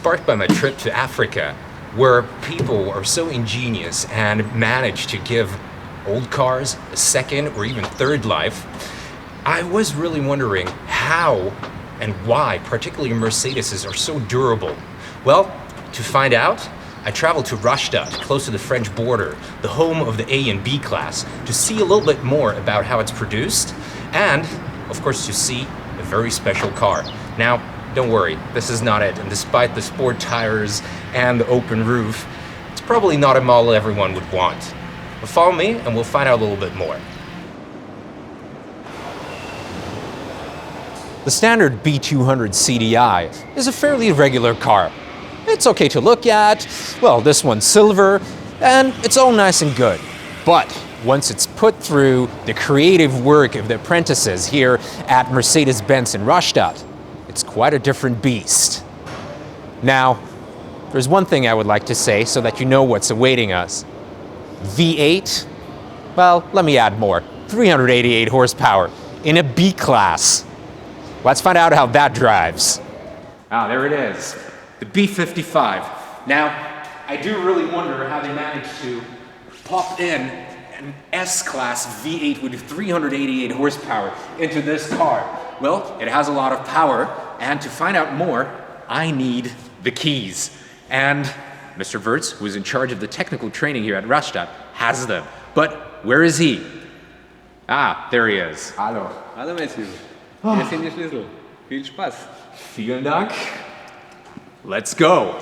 sparked by my trip to Africa, where people are so ingenious and manage to give old cars a second or even third life. I was really wondering how and why particularly Mercedes are so durable. Well, to find out, I traveled to Rastatt, close to the French border, the home of the A and B class, to see a little bit more about how it's produced and, of course, to see a very special car. Now, don't worry, this is not it, and despite the sport tires and the open roof, it's probably not a model everyone would want. But follow me and we'll find out a little bit more. The standard B200 CDI is a fairly regular car. It's okay to look at, well, this one's silver, and it's all nice and good. But once it's put through the creative work of the apprentices here at Mercedes-Benz Rastatt, it's quite a different beast. Now, there's one thing I would like to say so that you know what's awaiting us. V8? Well, let me add more. 388 horsepower in a B class. Let's find out how that drives. Ah, there it is. The B55. Now, I do really wonder how they managed to pop in an S-Class V8 with 388 horsepower into this car. Well, it has a lot of power, and to find out more, I need the keys. And Mr. Wirtz, who is in charge of the technical training here at Rastatt, has them. But where is he? Ah, there he is. Hallo. Hallo Matthew. Hier sind die Schlüssel. Viel Spaß. Vielen Dank. Let's go.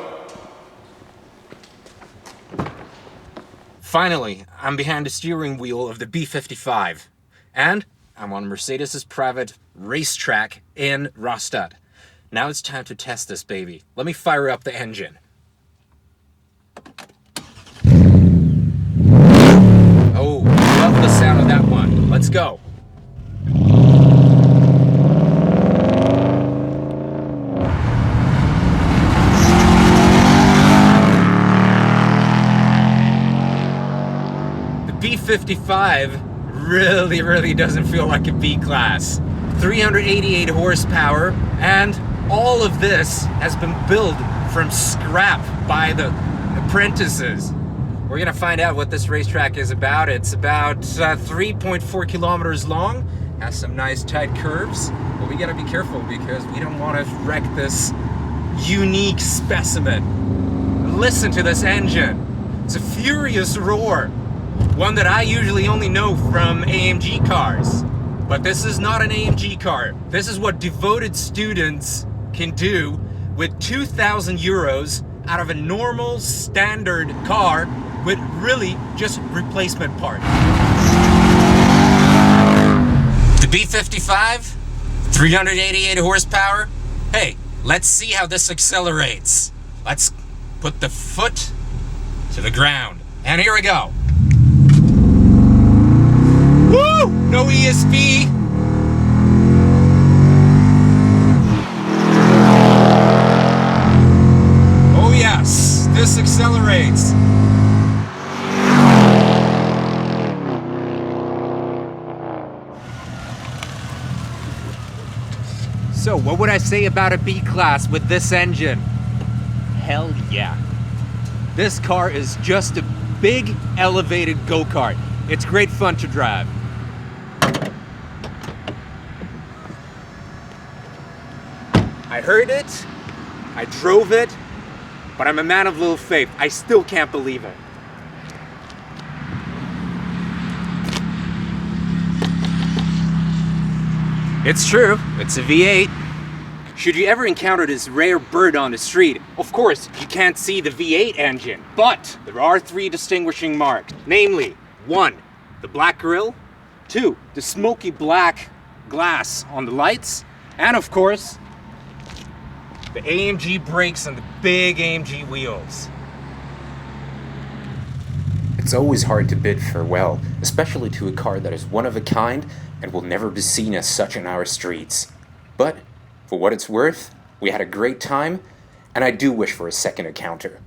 Finally, I'm behind the steering wheel of the B55. And I'm on Mercedes' private racetrack in Rastatt. Now it's time to test this baby. Let me fire up the engine. Oh, love the sound of that one. Let's go. The B55 really doesn't feel like a B class. 388 horsepower, and all of this has been built from scrap by the apprentices. We're gonna find out what this racetrack is about. It's about 3.4 kilometers long, has some nice tight curves, but we gotta be careful because we don't want to wreck this unique specimen. Listen to this engine. It's a furious roar, one that I usually only know from AMG cars. But this is not an AMG car. This is what devoted students can do with 2,000 euros out of a normal standard car with really just replacement parts. The B55, 388 horsepower. Hey, let's see how this accelerates. Let's put the foot to the ground. And here we go. Woo! No ESP. Oh yes, this accelerates. So what would I say about a B class with this engine? Hell yeah. This car is just a big elevated go-kart. It's great fun to drive. I heard it, I drove it, but I'm a man of little faith. I still can't believe it. It's true, it's a V8. Should you ever encounter this rare bird on the street, of course, you can't see the V8 engine, but there are 3 distinguishing marks, namely, 1, the black grille, 2, the smoky black glass on the lights, and of course, the AMG brakes and the big AMG wheels. It's always hard to bid farewell, especially to a car that is one of a kind and will never be seen as such in our streets. But, for what it's worth, we had a great time, and I do wish for a second encounter.